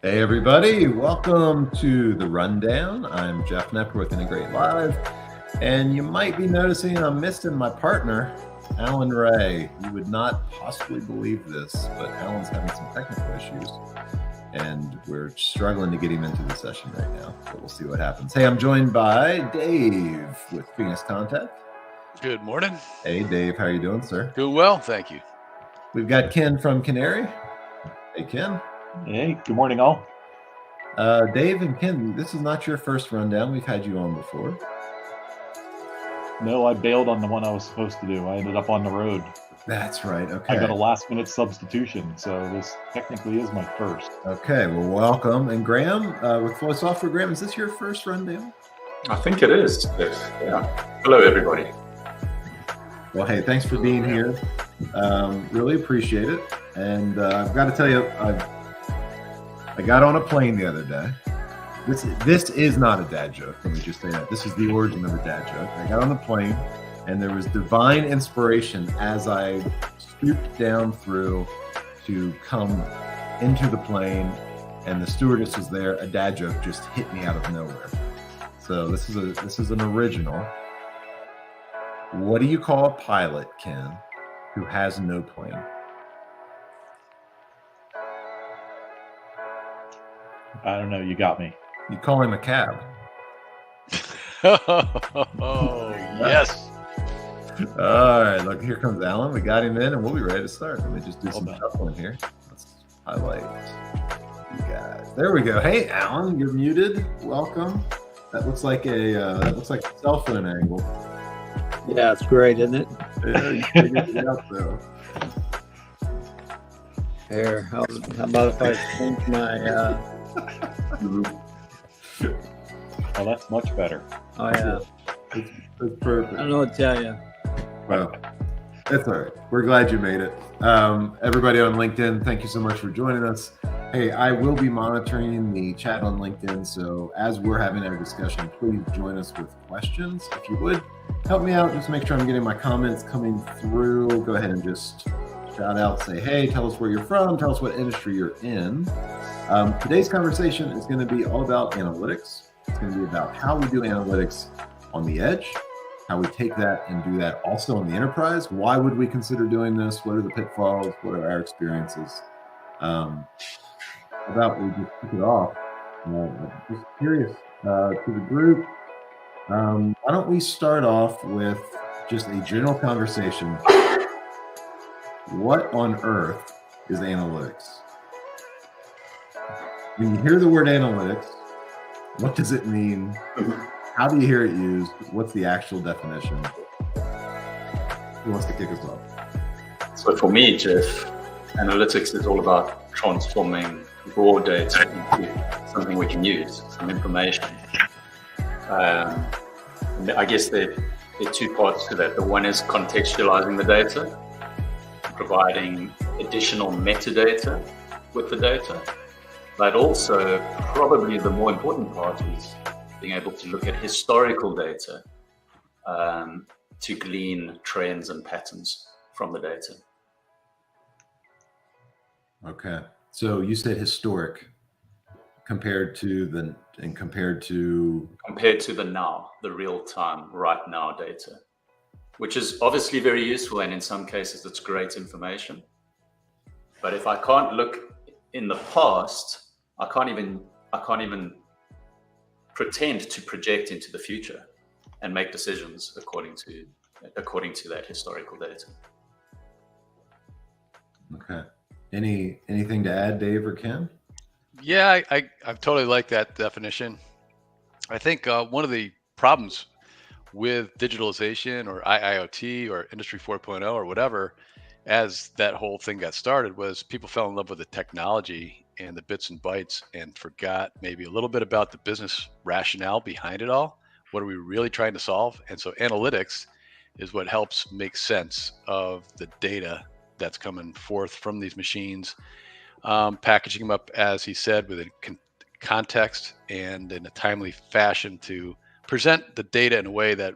Hey everybody, welcome to The Rundown. I'm Jeff Knepper with Integrate Live, and you might be noticing I'm missing my partner, Alan Ray. You would not possibly believe this, but Alan's having some technical issues, and we're struggling to get him into the session right now, but we'll see what happens. Hey, I'm joined by Dave with Phoenix Contact. Good morning. Hey Dave, how are you doing, sir? Doing well, thank you. We've got Ken from Canary. Hey Ken. Hey, good morning all. Dave and Ken, this is not your first rundown. We've had you on before. No, I bailed on the one I was supposed to do. I ended up on the road. That's right. Okay. I got a last-minute substitution, so this technically is my first. Okay, well, welcome. And Graham, with Flow Software, Graham, is this your first rundown? I think it is. Yeah. Hello, everybody. Well, hey, thanks for being here. Really appreciate it. And I've got to tell you, I got on a plane the other day. This is not a dad joke. Let me just say that. This is the origin of a dad joke. I got on the plane, and there was divine inspiration as I stooped down through to come into the plane, and the stewardess was there. A dad joke just hit me out of nowhere. So this is an original. What do you call a pilot, Ken, who has no plane? I don't know, you got me. You call him a cab. Oh, yes. All right, look, here comes Alan. We got him in, and we'll be ready to start. Let me just do some shuffling here. Let's highlight you guys. There we go. Hey, Alan, you're muted. Welcome. That looks like a cell phone angle. Yeah, it's great, isn't it? Yeah, you figured it out though. Here, how about if I change my? Oh, that's much better. Oh yeah, It's perfect. I don't know what to tell you. Well, that's all right. We're glad you made it. Everybody on LinkedIn, thank you so much for joining us. Hey, I will be monitoring the chat on LinkedIn, so as we're having our discussion, please join us with questions. If you would, help me out. Just make sure I'm getting my comments coming through. Go ahead and just shout out, say, hey, tell us where you're from, tell us what industry you're in. Today's conversation is going to be all about analytics. It's going to be about how we do analytics on the edge, how we take that and do that also in the enterprise. Why would we consider doing this? What are the pitfalls? What are our experiences? About we just kick it off. Just curious to the group. Why don't we start off with just a general conversation? What on earth is analytics? When you hear the word analytics, what does it mean? How do you hear it used? What's the actual definition? Who wants to kick us off? So for me, Jeff, analytics is all about transforming raw data into something we can use, some information. I guess there are two parts to that. The one is contextualizing the data, providing additional metadata with the data, but also probably the more important part is being able to look at historical data to glean trends and patterns from the data. Okay, so you said historic compared to the now, the real time, right now data, which is obviously very useful, and in some cases it's great information. But if I can't look in the past, I can't even pretend to project into the future and make decisions according to that historical data. Okay. Anything to add, Dave or Ken? Yeah, I totally like that definition. I think one of the problems with digitalization or IoT or Industry 4.0 or whatever, as that whole thing got started, was people fell in love with the technology and the bits and bytes and forgot maybe a little bit about the business rationale behind it all. What are we really trying to solve? And so analytics is what helps make sense of the data that's coming forth from these machines, packaging them up, as he said, with a context and in a timely fashion to present the data in a way that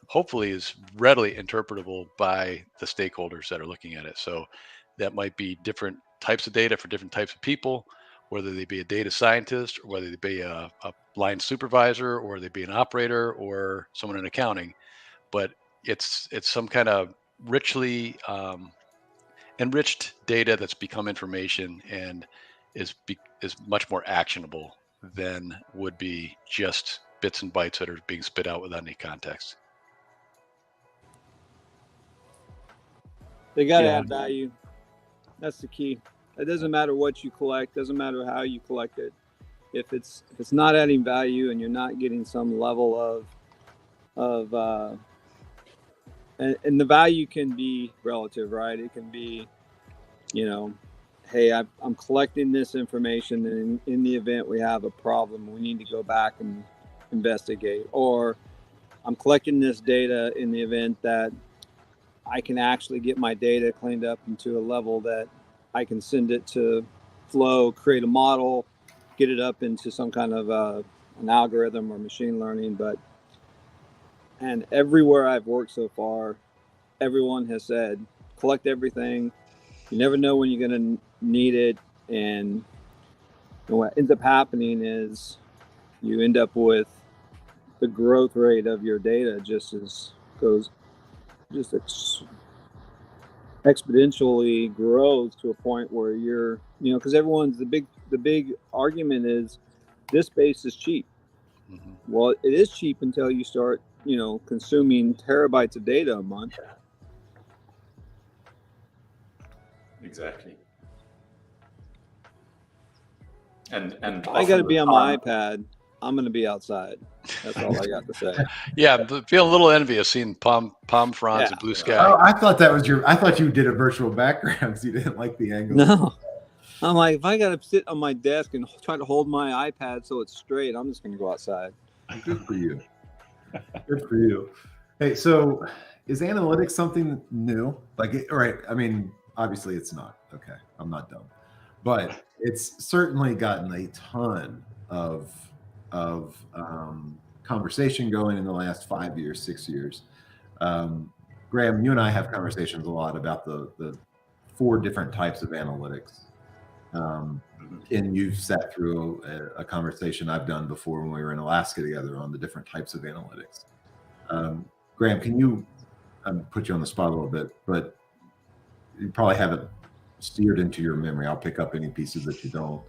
hopefully is readily interpretable by the stakeholders that are looking at it. So that might be different types of data for different types of people, whether they be a data scientist or whether they be a line supervisor or they be an operator or someone in accounting. But it's some kind of richly enriched data that's become information and is much more actionable than would be just bits and bytes that are being spit out without any context. They got to Yeah. add value. That's the key. It doesn't matter what you collect. Doesn't matter how you collect it. If it's not adding value and you're not getting some level of and the value can be relative, right? It can be, hey, I'm collecting this information, and in the event we have a problem, we need to go back and investigate. Or I'm collecting this data in the event that I can actually get my data cleaned up into a level that I can send it to Flow, create a model, get it up into some kind of an algorithm or machine learning. And everywhere I've worked so far, everyone has said, collect everything. You never know when you're going to need it. And what ends up happening is you end up with the growth rate of your data exponentially grows to a point where you're, because everyone's the big argument is this space is cheap. Mm-hmm. Well, it is cheap until you start, consuming terabytes of data a month. Exactly. And I got to be on my iPad. I'm going to be outside. That's all I got to say. Yeah, I'm feeling a little envious seeing palm fronds and blue sky. Oh, I thought you did a virtual background because you didn't like the angle. No. I'm like, if I got to sit on my desk and try to hold my iPad so it's straight, I'm just going to go outside. Good for you. Good for you. Hey, so is analytics something new? Right. I mean, obviously it's not. Okay. I'm not dumb. But it's certainly gotten a ton of conversation going in the last 5 years, 6 years. Graham, you and I have conversations a lot about the 4 different types of analytics. And you've sat through a conversation I've done before when we were in Alaska together on the different types of analytics. Graham, can you put you on the spot a little bit, but you probably have it steered into your memory. I'll pick up any pieces that you don't.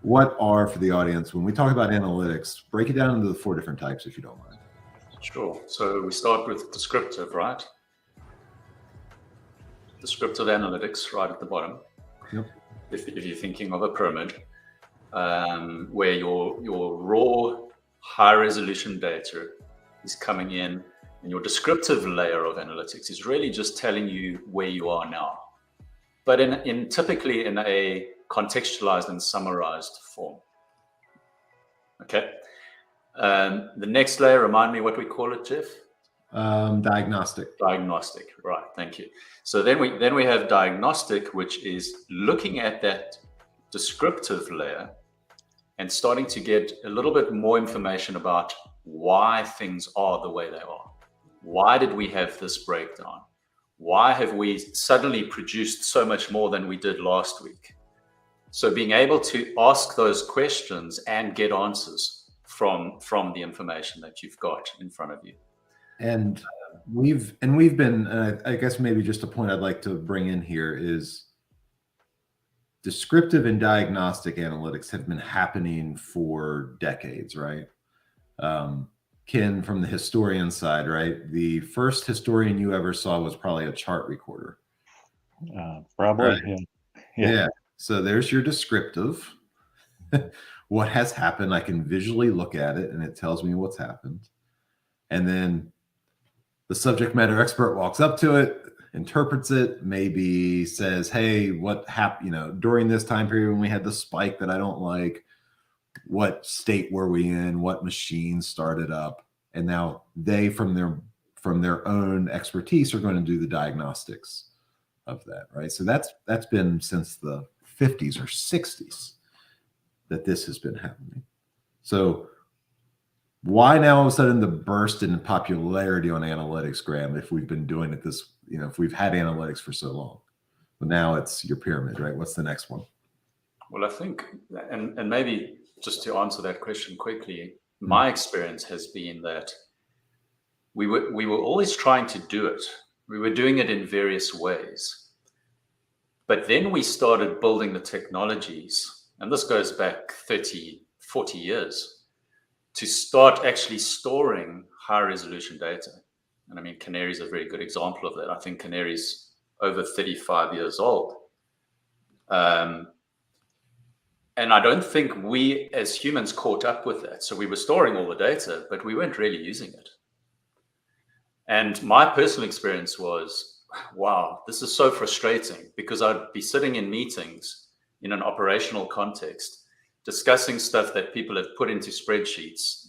What are, for the audience, when we talk about analytics, break it down into the 4 different types, if you don't mind. Sure. So we start with descriptive, right? Descriptive analytics right at the bottom. Yep. If you're thinking of a pyramid, where your raw high resolution data is coming in, and your descriptive layer of analytics is really just telling you where you are now, but typically in a contextualized and summarized form. Okay. The next layer, remind me what we call it, Jeff? Diagnostic. Diagnostic, right? Thank you. So then we have diagnostic, which is looking at that descriptive layer and starting to get a little bit more information about why things are the way they are. Why did we have this breakdown? Why have we suddenly produced so much more than we did last week? So being able to ask those questions and get answers from the information that you've got in front of you. And we've been, I guess maybe just a point I'd like to bring in here is descriptive and diagnostic analytics have been happening for decades, right? Ken, from the historian side, right? The first historian you ever saw was probably a chart recorder. Probably, right? Yeah. Yeah. So there's your descriptive. What has happened? I can visually look at it and it tells me what's happened. And then the subject matter expert walks up to it, interprets it, maybe says, hey, what happened, during this time period when we had the spike that I don't like, what state were we in, what machines started up? And now they, from their own expertise, are going to do the diagnostics of that, right? So that's been since the 50s or 60s that this has been happening. So why now all of a sudden the burst in popularity on analytics, Graham, if we've been doing it if we've had analytics for so long? But now it's your pyramid, right? What's the next one? Well, I think, and maybe just to answer that question quickly, my experience has been that we were always trying to do it. We were doing it in various ways. But then we started building the technologies, and this goes back 30, 40 years, to start actually storing high resolution data. And I mean, Canary is a very good example of that. I think Canary's over 35 years old. And I don't think we as humans caught up with that. So we were storing all the data, but we weren't really using it. And my personal experience was, wow, this is so frustrating, because I'd be sitting in meetings in an operational context, discussing stuff that people had put into spreadsheets,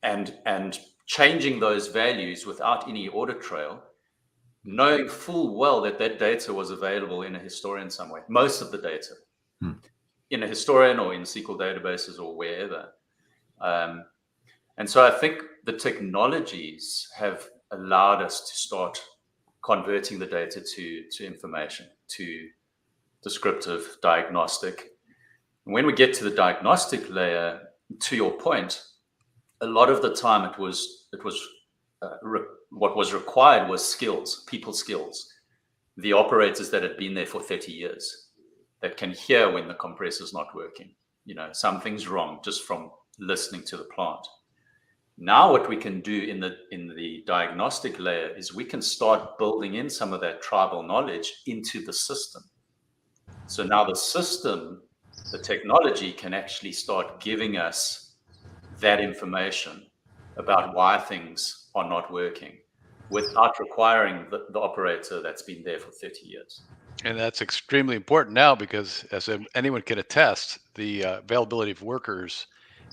and changing those values without any audit trail, knowing full well that that data was available in a historian somewhere, most of the data, in a historian or in SQL databases or wherever. And so I think the technologies have allowed us to start converting the data to information, to descriptive, diagnostic. And when we get to the diagnostic layer, to your point, a lot of the time what was required was skills, people skills, the operators that had been there for 30 years that can hear when the compressor's not working, something's wrong just from listening to the plant. Now what we can do in the diagnostic layer is we can start building in some of that tribal knowledge into the system. So now the system, the technology, can actually start giving us that information about why things are not working without requiring the operator that's been there for 30 years. And that's extremely important now, because as anyone can attest, the availability of workers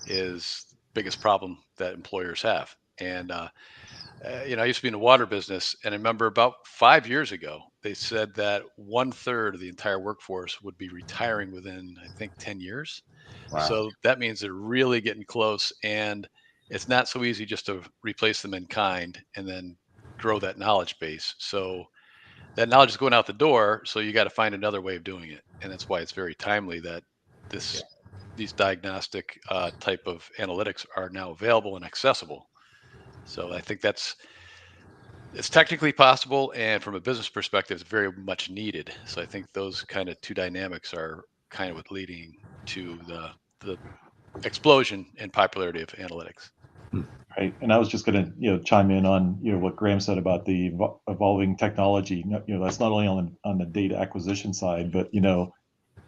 is the biggest problem that employers have. And, I used to be in the water business, and I remember about 5 years ago, they said that 1/3 of the entire workforce would be retiring within, I think, 10 years. Wow. So that means they're really getting close, and it's not so easy just to replace them in kind and then grow that knowledge base. So that knowledge is going out the door. So you got to find another way of doing it. And that's why it's very timely that these diagnostic type of analytics are now available and accessible. So I think it's technically possible, and from a business perspective, it's very much needed. So I think those kind of two dynamics are kind of what's leading to the explosion in popularity of analytics. Right. And I was just going to, chime in on, what Graham said about the evolving technology. That's not only on the data acquisition side, but,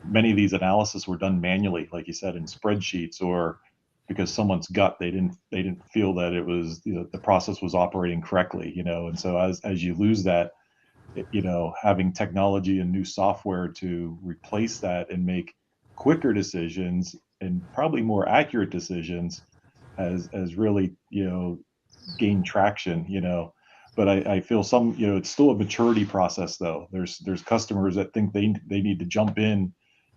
many of these analysis were done manually, like you said, in spreadsheets, or because someone's gut, they didn't feel that it was, the process was operating correctly, and so as you lose that, having technology and new software to replace that and make quicker decisions and probably more accurate decisions has really, gained traction, but I feel it's still a maturity process though. There's customers that think they need to jump in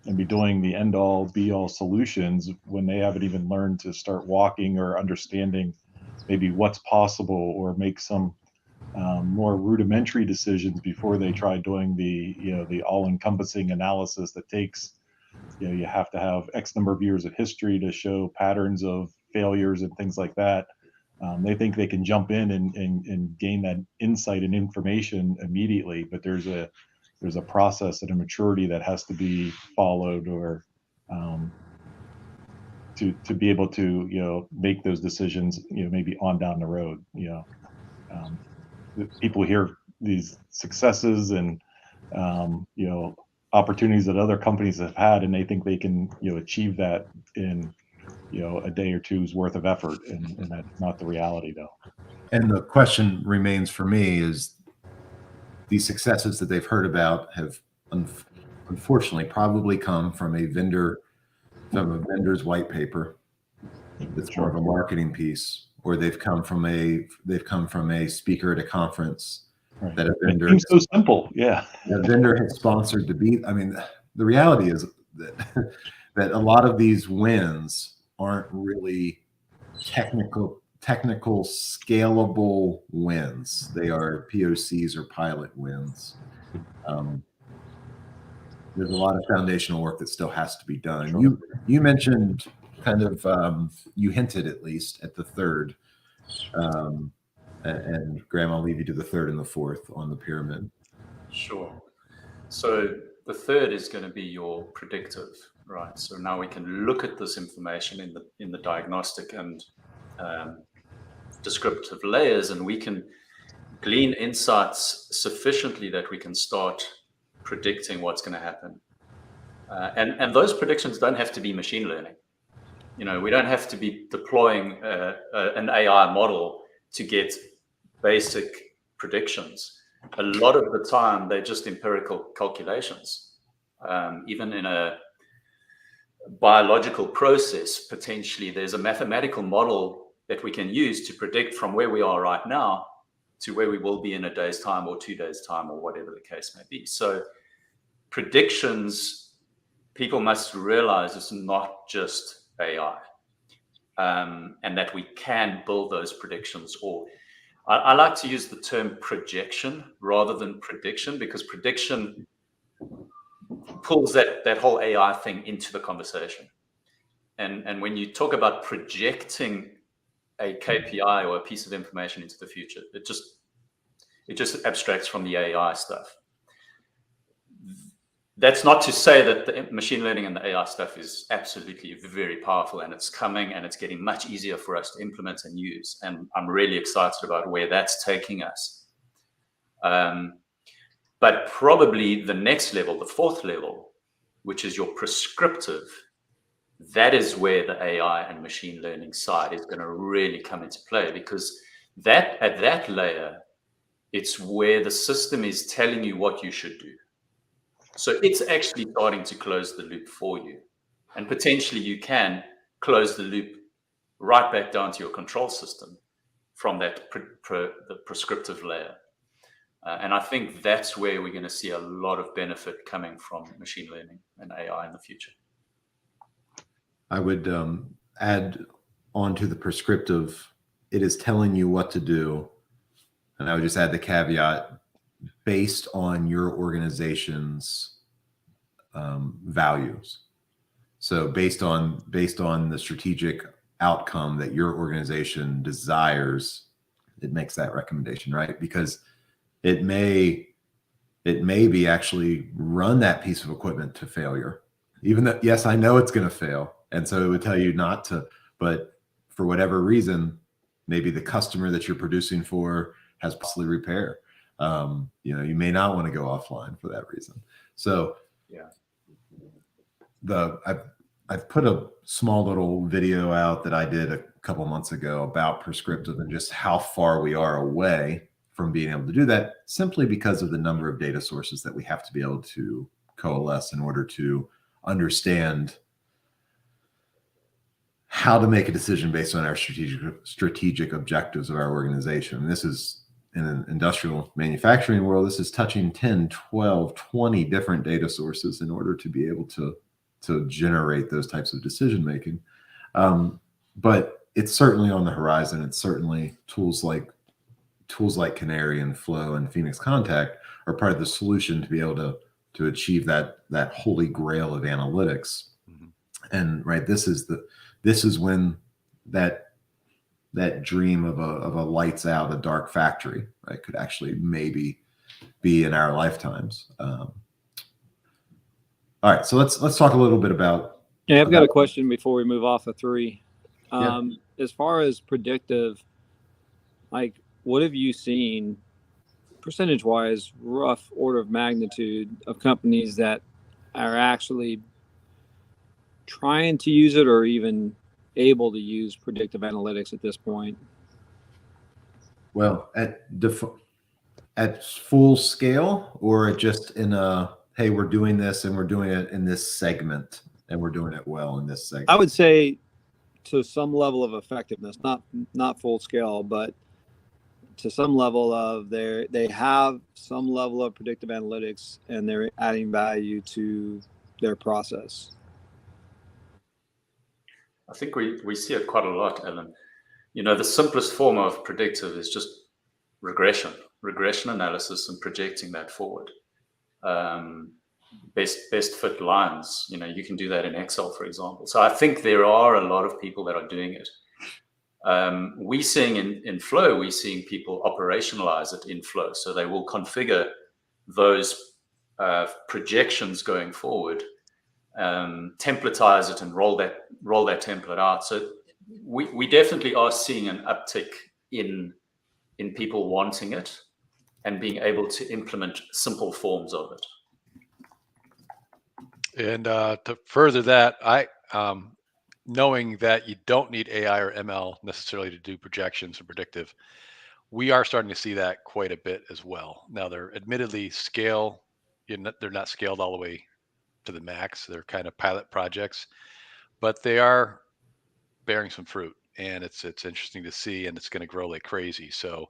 and be doing the end all be all solutions when they haven't even learned to start walking or understanding maybe what's possible, or make some more rudimentary decisions before they try doing the all-encompassing analysis that takes, you have to have X number of years of history to show patterns of failures and things like that. They think they can jump in and gain that insight and information immediately, but there's a process and a maturity that has to be followed, or to be able to make those decisions maybe on down the road. People hear these successes and opportunities that other companies have had, and they think they can achieve that in a day or two's worth of effort, and that's not the reality though. And the question remains for me is, these successes that they've heard about have unfortunately probably come from a vendor's white paper that's more of a marketing piece, or they've come from a speaker at a conference. Right. That a vendor, it seems so simple. Yeah. A vendor has sponsored to be. I mean, the reality is that a lot of these wins aren't really technical scalable wins. They are POCs or pilot wins. There's a lot of foundational work that still has to be done. Sure. You mentioned kind of you hinted at least at the third, and Graham, I'll leave you to the third and the fourth on the pyramid. Sure. So the third is going to be your predictive, right? So now we can look at this information in the diagnostic and descriptive layers, and we can glean insights sufficiently that we can start predicting what's going to happen. And those predictions don't have to be machine learning. You know, we don't have to be deploying an AI model to get basic predictions. A lot of the time, they're just empirical calculations. Even in a biological process, potentially, there's a mathematical model that we can use to predict from where we are right now to where we will be in a day's time or 2 days' time or whatever the case may be. So predictions, people must realize it's not just AI, and that we can build those predictions. Or I like to use the term projection rather than prediction, because prediction pulls that whole AI thing into the conversation. And when you talk about projecting a KPI or a piece of information into the future, it just abstracts from the AI stuff. That's not to say that the machine learning and the AI stuff is absolutely very powerful, and it's coming and it's getting much easier for us to implement and use. And I'm really excited about where that's taking us. But probably the next level, the fourth level, which is your prescriptive, that is where the AI and machine learning side is going to really come into play, because that at that layer, it's where the system is telling you what you should do. So it's actually starting to close the loop for you. And potentially you can close the loop right back down to your control system from that the prescriptive layer. And I think that's where we're going to see a lot of benefit coming from machine learning and AI in the future. I would add on to the prescriptive, it is telling you what to do. And I would just add the caveat, based on your organization's values. So based on the strategic outcome that your organization desires, it makes that recommendation, right? Because it may be actually run that piece of equipment to failure. Even though, yes, I know it's going to fail. And so it would tell you not to, but for whatever reason, maybe the customer that you're producing for has possibly repair. You may not want to go offline for that reason. So yeah, I've put a small little video out that I did a couple months ago about prescriptive and just how far we are away from being able to do that, simply because of the number of data sources that we have to be able to coalesce in order to understand how to make a decision based on our strategic objectives of our organization. And this is, in an industrial manufacturing world, this is touching 10, 12, 20 different data sources in order to be able to generate those types of decision making. But it's certainly on the horizon. It's certainly tools like Canary and Flow and Phoenix Contact are part of the solution to be able to achieve that holy grail of analytics. Mm-hmm. And right, this is when that dream of a lights out, a dark factory, right, could actually maybe be in our lifetimes. All right, so let's talk a little bit about. Yeah, I've got a question before we move off of 3. Yeah. As far as predictive, like, what have you seen percentage-wise, rough order of magnitude of companies that are actually trying to use it or even able to use predictive analytics at this point? Well, at full scale, or just in a, hey, we're doing this and we're doing it in this segment and we're doing it well in this segment? I would say to some level of effectiveness, not full scale, but to some level of they have some level of predictive analytics and they're adding value to their process. I think we see it quite a lot, Ellen. The simplest form of predictive is just regression analysis and projecting that forward. Best fit lines, you can do that in Excel, for example. So I think there are a lot of people that are doing it. We're seeing in Flow, we're seeing people operationalize it in Flow. So they will configure those projections going forward, templatize it, and roll that template out. So we definitely are seeing an uptick in people wanting it and being able to implement simple forms of it. And to further that, knowing that you don't need AI or ML necessarily to do projections or predictive, we are starting to see that quite a bit as well. Now they're admittedly they're not scaled all the way to the max. They're kind of pilot projects, but they are bearing some fruit, and it's interesting to see, and it's going to grow like crazy. So,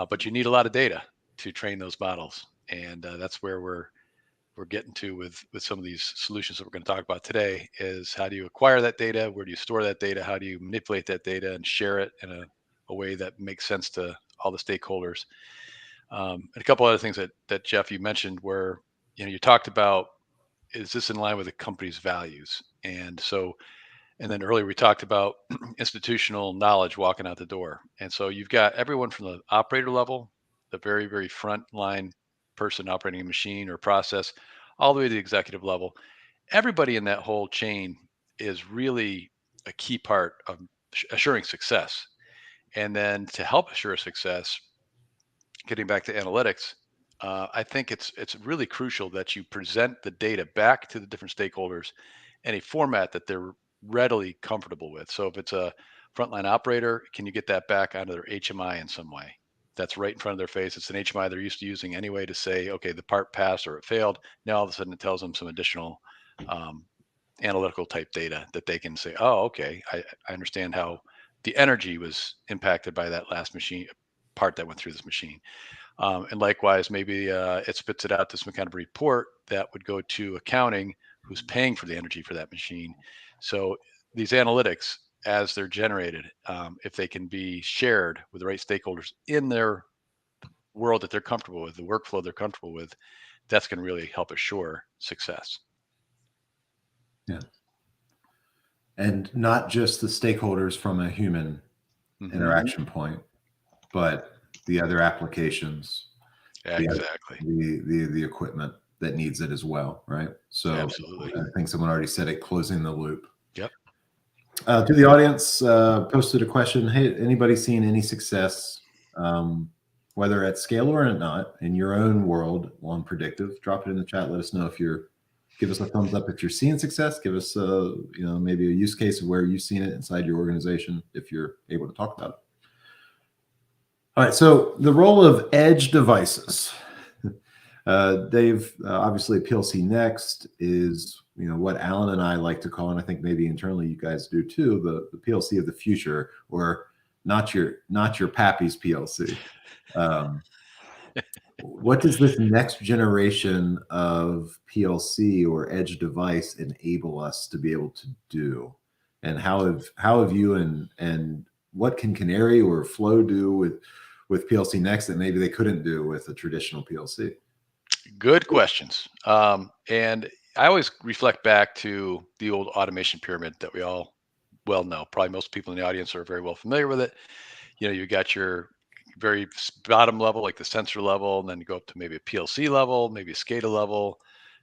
but you need a lot of data to train those models, and that's where we're getting to with some of these solutions that we're going to talk about today. Is how do you acquire that data? Where do you store that data? How do you manipulate that data and share it in a way that makes sense to all the stakeholders? And a couple other things that Jeff, you mentioned where you talked about, is this in line with the company's values? And then earlier we talked about institutional knowledge walking out the door. And so you've got everyone from the operator level, the very, very front line person operating a machine or process, all the way to the executive level. Everybody in that whole chain is really a key part of assuring success. And then to help assure success, getting back to analytics, I think it's really crucial that you present the data back to the different stakeholders in a format that they're readily comfortable with. So if it's a frontline operator, can you get that back onto their HMI in some way? That's right in front of their face. It's an HMI they're used to using anyway to say, okay, the part passed or it failed. Now all of a sudden it tells them some additional analytical type data that they can say, oh, okay, I understand how the energy was impacted by that last machine part that went through this machine. And likewise, maybe it spits it out to some kind of report that would go to accounting, who's paying for the energy for that machine. So these analytics, as they're generated, if they can be shared with the right stakeholders in their world that they're comfortable with, the workflow they're comfortable with, that's going to really help assure success. Yeah. And not just the stakeholders from a human interaction point, but the other applications, exactly, the equipment that needs it as well, right? So absolutely. I think someone already said it, closing the loop. Yep. To the audience, posted a question. Hey, anybody seen any success, whether at scale or not, in your own world on predictive? Drop it in the chat. Let us know if you're. Give us a thumbs up if you're seeing success. Give us maybe a use case of where you've seen it inside your organization if you're able to talk about it. All right, so the role of edge devices. Dave, obviously PLC Next is what Alan and I like to call, and I think maybe internally you guys do too, the PLC of the future, or not your pappy's PLC. What does this next generation of PLC or edge device enable us to be able to do? And how have you and what can Canary or Flow do with PLC Next that maybe they couldn't do with a traditional PLC? Good questions. And I always reflect back to the old automation pyramid that we all well know. Probably most people in the audience are very well familiar with it. You got your very bottom level, like the sensor level, and then you go up to maybe a PLC level, maybe a SCADA level,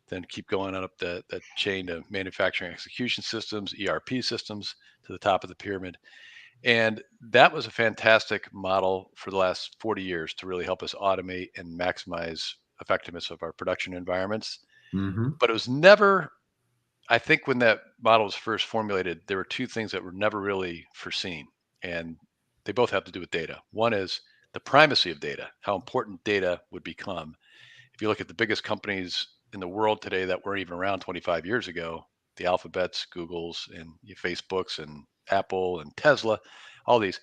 then keep going on up that chain to manufacturing execution systems, ERP systems to the top of the pyramid. And that was a fantastic model for the last 40 years to really help us automate and maximize effectiveness of our production environments. But it was never, I think when that model was first formulated, there were two things that were never really foreseen. And they both have to do with data. One is the primacy of data, how important data would become. If you look at the biggest companies in the world today that weren't even around 25 years ago, the Alphabets, Googles, and Facebooks, and Apple, and Tesla, all these,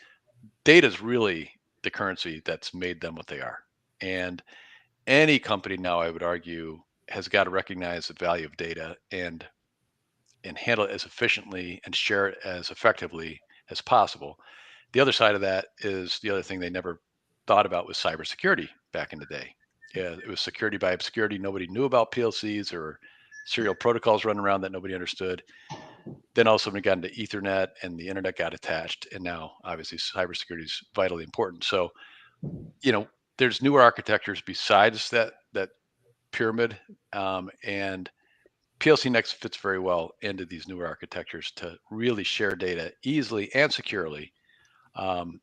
data is really the currency that's made them what they are. And any company now, I would argue, has got to recognize the value of data and handle it as efficiently and share it as effectively as possible. The other side of that is the other thing they never thought about was cybersecurity back in the day. Yeah, it was security by obscurity. Nobody knew about PLCs or serial protocols running around that nobody understood. Then all of a sudden we got into Ethernet and the internet got attached. And now obviously cybersecurity is vitally important. So, there's newer architectures besides that pyramid. And PLC Next fits very well into these newer architectures to really share data easily and securely. Um,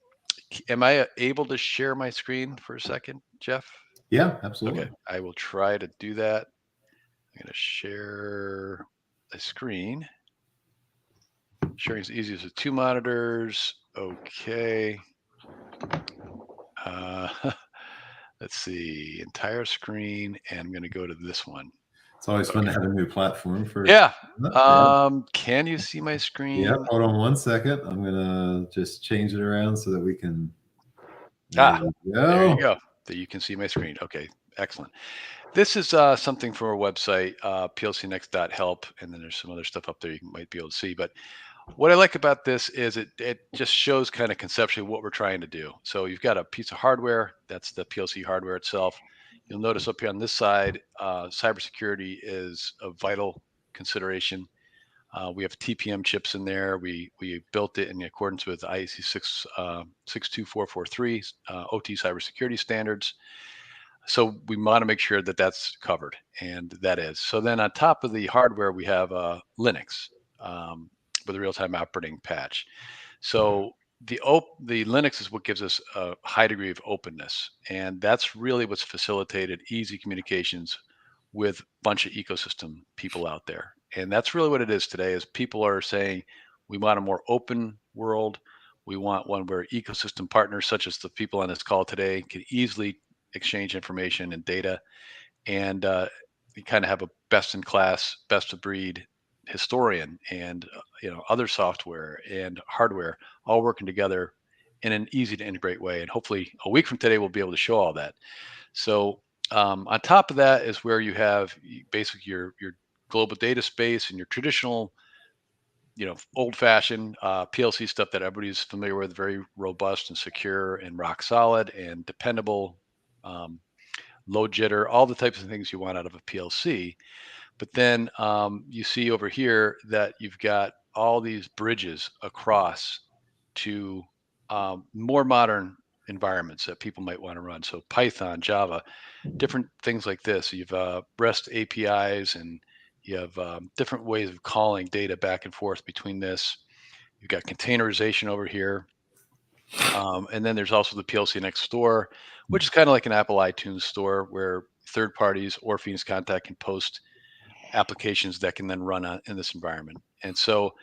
am I able to share my screen for a second, Jeff? Yeah, absolutely. Okay, I will try to do that. I'm going to share a screen. Sharing is easy as with 2 monitors. Okay. Let's see, entire screen, and I'm going to go to this one. It's always fun to have a new platform for. Yeah. Can you see my screen? Yeah. Hold on 1 second. I'm gonna just change it around so that we can. There you go. That you can see my screen. Okay. Excellent. This is something for our website, plcnext.help, and then there's some other stuff up there you might be able to see. But what I like about this is it just shows kind of conceptually what we're trying to do. So you've got a piece of hardware. That's the PLC hardware itself. You'll notice up here on this side, cybersecurity is a vital consideration. We have TPM chips in there. We built it in accordance with IEC 62443 OT cybersecurity standards. So we want to make sure that that's covered, and that is. So then on top of the hardware, we have Linux with a real-time operating patch. So the Linux is what gives us a high degree of openness, and that's really what's facilitated easy communications with a bunch of ecosystem people out there. And that's really what it is today, is people are saying we want a more open world. We want one where ecosystem partners, such as the people on this call today, can easily exchange information and data, and you kind of have a best in class, best of breed historian and other software and hardware all working together in an easy to integrate way. And hopefully a week from today we'll be able to show all that. So on top of that is where you have basically your global data space and your traditional old-fashioned PLC stuff that everybody's familiar with, very robust and secure and rock solid and dependable, low jitter, all the types of things you want out of a PLC. But then you see over here that you've got all these bridges across to more modern environments that people might want to run. So Python, Java, different things like this. So you've REST APIs, and you have different ways of calling data back and forth between this. You've got containerization over here. And then there's also the PLC Next store, which is kind of like an Apple iTunes store where third parties or Phoenix Contact can post applications that can then run in this environment. And so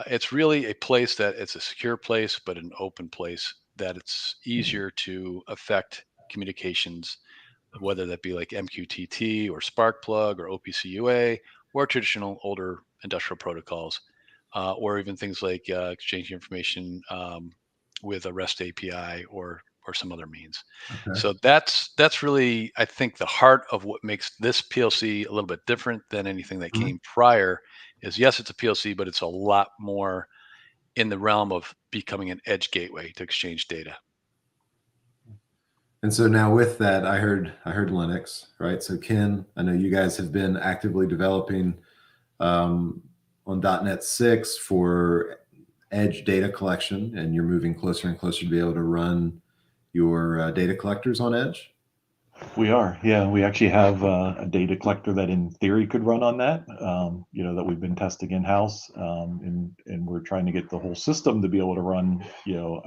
it's really a place that it's a secure place, but an open place that it's easier to affect communications, whether that be like MQTT or Sparkplug or OPC UA or traditional older industrial protocols, or even things like exchanging information with a REST API or some other means. Okay. So that's really, I think, the heart of what makes this PLC a little bit different than anything that came prior. Is yes, it's a PLC, but it's a lot more in the realm of becoming an edge gateway to exchange data. And so now with that, I heard Linux, right? So Ken, I know you guys have been actively developing on .NET 6 for edge data collection, and you're moving closer and closer to be able to run your data collectors on edge. We are, yeah. We actually have a data collector that, in theory, could run on that. That we've been testing in house, and we're trying to get the whole system to be able to run,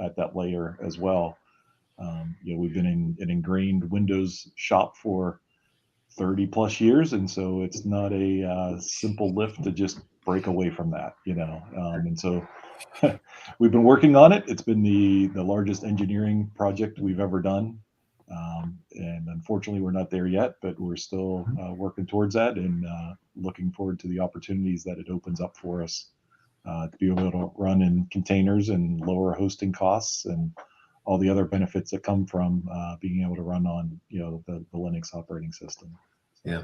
at that layer as well. We've been in an ingrained Windows shop for 30 plus years, and so it's not a simple lift to just break away from that, and so we've been working on it. It's been the largest engineering project we've ever done, and unfortunately we're not there yet, but we're still working towards that, and looking forward to the opportunities that it opens up for us to be able to run in containers and lower hosting costs and all the other benefits that come from being able to run on the Linux operating system. Yeah.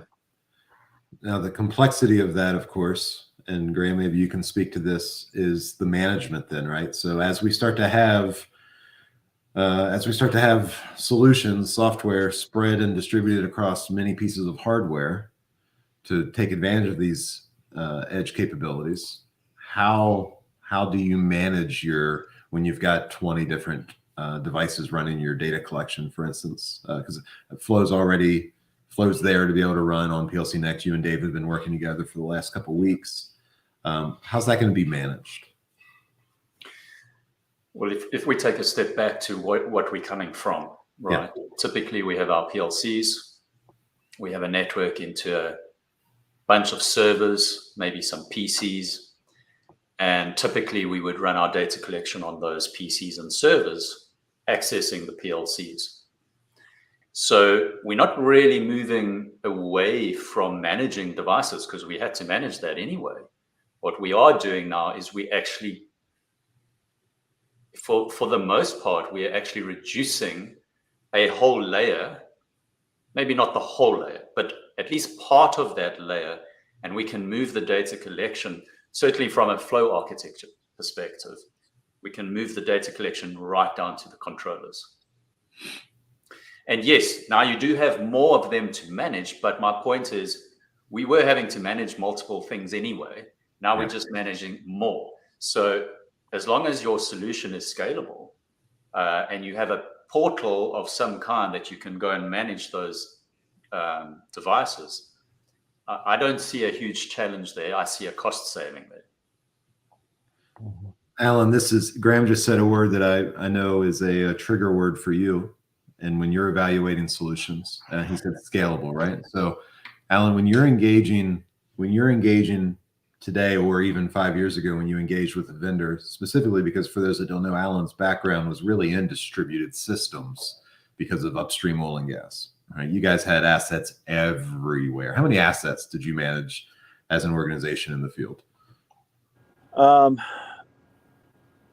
Now the complexity of that, of course, and Graham, maybe you can speak to this, is the management then, right? So as we start to have solutions, software spread and distributed across many pieces of hardware to take advantage of these edge capabilities, how do you manage when you've got 20 different devices running your data collection, for instance, because Flow's there to be able to run on PLC Next. You and Dave have been working together for the last couple of weeks. How's that going to be managed? Well, if we take a step back to what we're coming from, right? Yeah. Typically, we have our PLCs. We have a network into a bunch of servers, maybe some PCs. And typically, we would run our data collection on those PCs and servers, accessing the PLCs. So we're not really moving away from managing devices because we had to manage that anyway. What we are doing now is we actually, for the most part, we are actually reducing a whole layer, maybe not the whole layer, but at least part of that layer, and we can move the data collection, certainly from a flow architecture perspective, we can move the data collection right down to the controllers. And yes, now you do have more of them to manage, but my point is we were having to manage multiple things anyway. Now we're just managing more. So as long as your solution is scalable and you have a portal of some kind that you can go and manage those devices, I don't see a huge challenge there. I see a cost saving there. Alan, Graham just said a word that I know is a trigger word for you. And when you're evaluating solutions, he said scalable, right? So Alan, when you're engaging today, or even 5 years ago when you engaged with a vendor, specifically because for those that don't know, Alan's background was really in distributed systems because of upstream oil and gas, right? You guys had assets everywhere. How many assets did you manage as an organization in the field?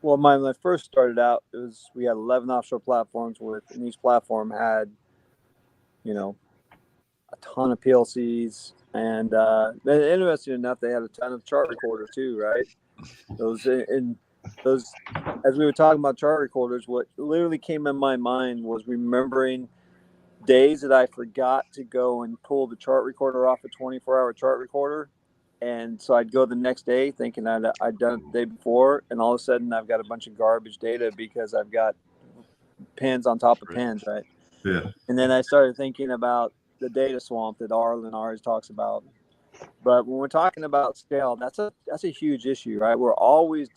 Well, when I first started out, we had 11 offshore platforms and each platform had, a ton of PLCs. And interesting enough, they had a ton of chart recorders too, right? Those, as we were talking about chart recorders, what literally came in my mind was remembering days that I forgot to go and pull the chart recorder off a 24-hour chart recorder. And so I'd go the next day thinking I'd done it the day before, and all of a sudden I've got a bunch of garbage data because I've got pins on top of pins, right? Yeah. And then I started thinking about the data swamp that Arlen always talks about. But when we're talking about scale, that's a huge issue, right? We're always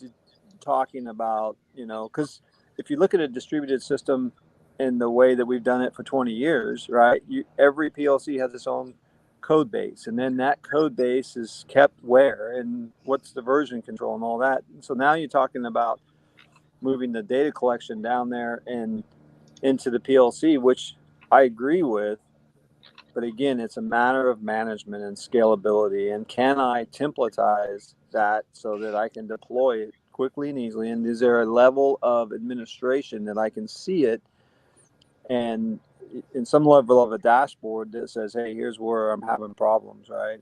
talking about, because if you look at a distributed system in the way that we've done it for 20 years, right? Every PLC has its own code base, and then that code base is kept where, and what's the version control and all that. And so now you're talking about moving the data collection down there and into the PLC, which I agree with. But again, it's a matter of management and scalability. And can I templatize that so that I can deploy it quickly and easily? And is there a level of administration that I can see it and in some level of a dashboard that says, hey, here's where I'm having problems, right?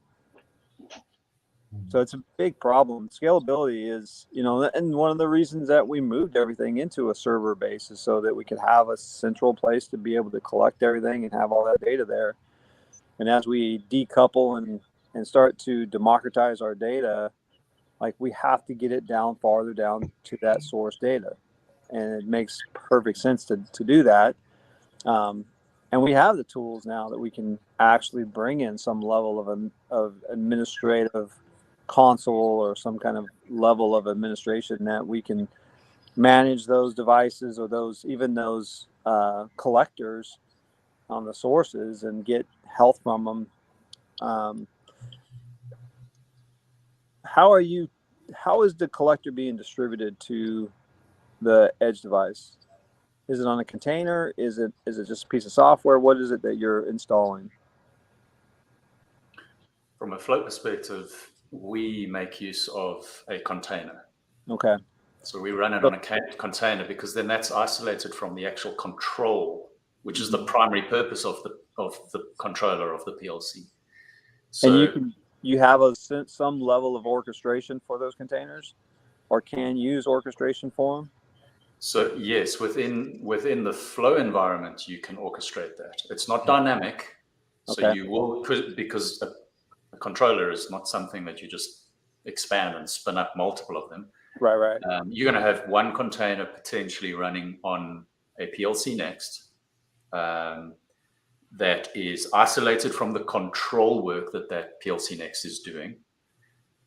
So it's a big problem. Scalability is, and one of the reasons that we moved everything into a server base is so that we could have a central place to be able to collect everything and have all that data there. And as we decouple and start to democratize our data, like we have to get it farther down to that source data. And it makes perfect sense to do that. And we have the tools now that we can actually bring in some level of administrative console or some kind of level of administration that we can manage those devices or those collectors on the sources and get health from them. How is the collector being distributed to the edge device? Is it on a container? Is it just a piece of software? What is it that you're installing? From a flow perspective, we make use of a container. Okay. So we run it on a container because then that's isolated from the actual control, which is the primary purpose of the controller of the PLC. So you have some level of orchestration for those containers, or can use orchestration for them? So yes, within the flow environment, you can orchestrate that. It's not dynamic, so Okay. you will because a controller is not something that you just expand and spin up multiple of them. Right. You're going to have one container potentially running on a PLC next that is isolated from the control work that PLC next is doing,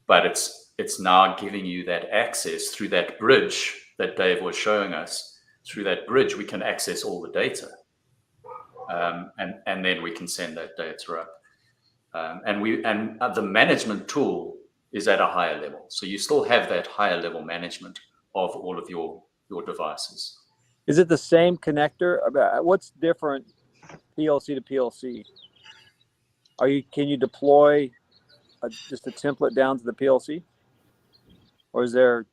but it's now giving you that access through that bridge that Dave was showing us. Through that bridge, we can access all the data, and then we can send that data up. And the management tool is at a higher level, so you still have that higher level management of all of your devices. Is it the same connector? What's different PLC to PLC? Can you deploy just a template down to the PLC, or is there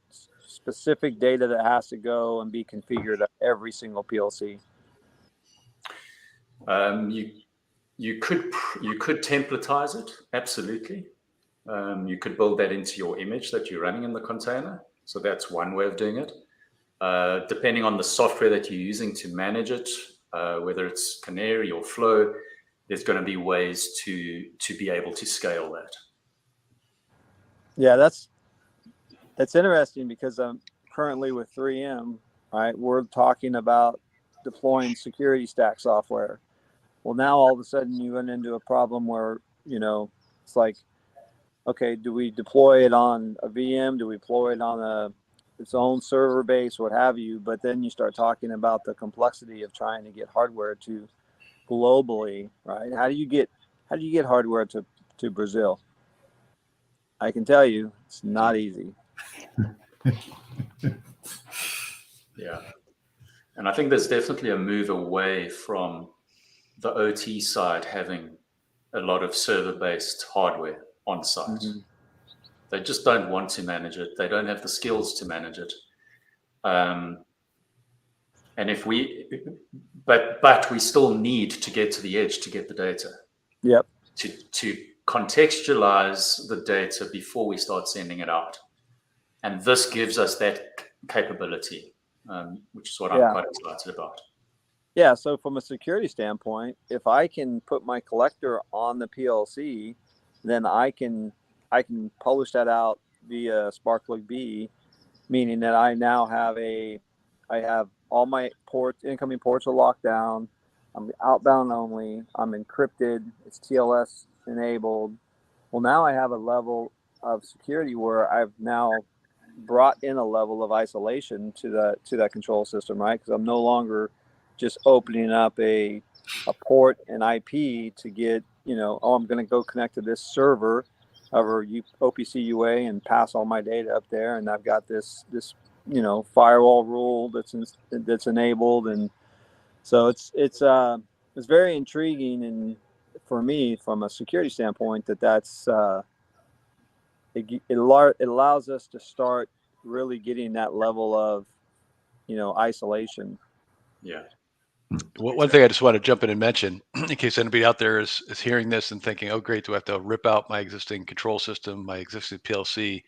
specific data that has to go and be configured at every single PLC? You could templatize it, absolutely. You could build that into your image that you're running in the container. So that's one way of doing it. Depending on the software that you're using to manage it, whether it's Canary or Flow, there's going to be ways to be able to scale that. Yeah, that's interesting, because I'm currently with 3M, right? We're talking about deploying security stack software. Well, now all of a sudden you run into a problem where, it's like, okay, do we deploy it on a VM? Do we deploy it on its own server base, what have you? But then you start talking about the complexity of trying to get hardware to globally, right? How do you get hardware to Brazil? I can tell you, it's not easy. Yeah. And I think there's definitely a move away from the OT side having a lot of server-based hardware on site. Mm-hmm. They just don't want to manage it. They don't have the skills to manage it. But we still need to get to the edge to get the data. Yep. To contextualize the data before we start sending it out. And this gives us that capability, which is what I'm quite excited about. Yeah, so from a security standpoint, if I can put my collector on the PLC, then I can publish that out via Sparkplug B, meaning that I now have all my incoming ports are locked down. I'm outbound only. I'm encrypted. It's TLS enabled. Well, now I have a level of security where I've now brought in a level of isolation to that control system, right? Because I'm no longer just opening up a port and IP to get, I'm going to go connect to this server over OPC UA and pass all my data up there, and I've got this firewall rule that's enabled, and so it's very intriguing, and for me, from a security standpoint, that's it allows us to start really getting that level of isolation. Yeah. One thing I just want to jump in and mention, in case anybody out there is hearing this and thinking, oh, great, do I have to rip out my existing control system, my existing PLC?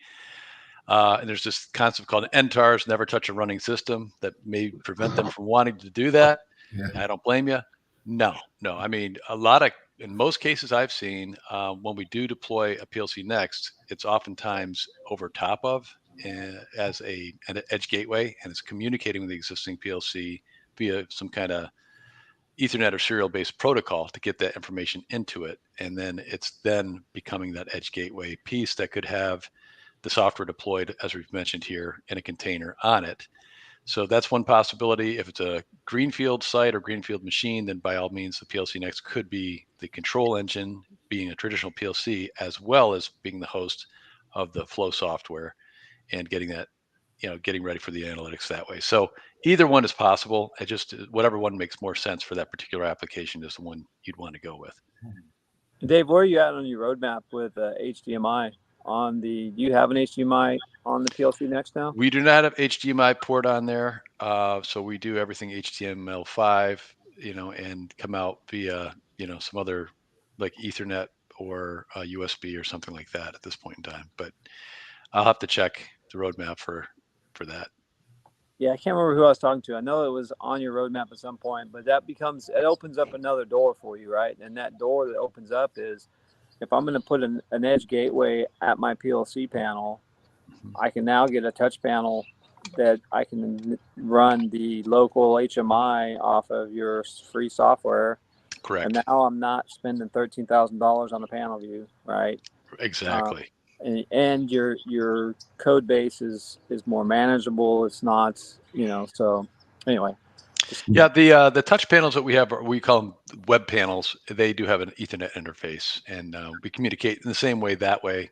And there's this concept called NTARS, never touch a running system, that may prevent them from wanting to do that. Yeah. I don't blame you. No. I mean, in most cases I've seen, when we do deploy a PLC next, it's oftentimes over top of as an edge gateway, and it's communicating with the existing PLC via some kind of Ethernet or serial-based protocol to get that information into it. And then it's then becoming that edge gateway piece that could have the software deployed, as we've mentioned here, in a container on it. So that's one possibility. If it's a greenfield site or greenfield machine, then by all means, the PLC Next could be the control engine, being a traditional PLC, as well as being the host of the flow software and getting that, getting ready for the analytics that way. So either one is possible. Whatever one makes more sense for that particular application is the one you'd want to go with. Dave, where are you at on your roadmap with HDMI? Do you have an HDMI on the PLC Next now? We do not have HDMI port on there. So we do everything HTML5, and come out via, some other like Ethernet or USB or something like that at this point in time. But I'll have to check the roadmap for that. Yeah, I can't remember who I was talking to. I know it was on your roadmap at some point, but it opens up another door for you, right? And that door that opens up is, if I'm going to put an edge gateway at my PLC panel, I can now get a touch panel that I can run the local HMI off of your free software. Correct. And now I'm not spending $13,000 on the panel view, right? Exactly. And your code base is more manageable. It's not, so anyway. Yeah, the touch panels that we have, we call them web panels. They do have an Ethernet interface, and we communicate in the same way that way.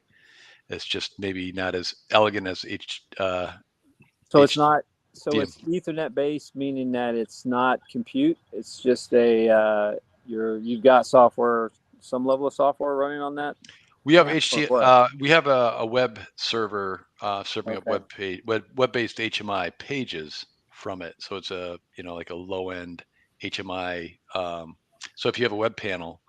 It's just maybe not as elegant as So it's not. So DM. it's Ethernet based, meaning that it's not compute. It's just you've got software, some level of software running on that. We have we have a web server serving up web-based HMI pages from it. So it's like a low-end HMI. So if you have a web panel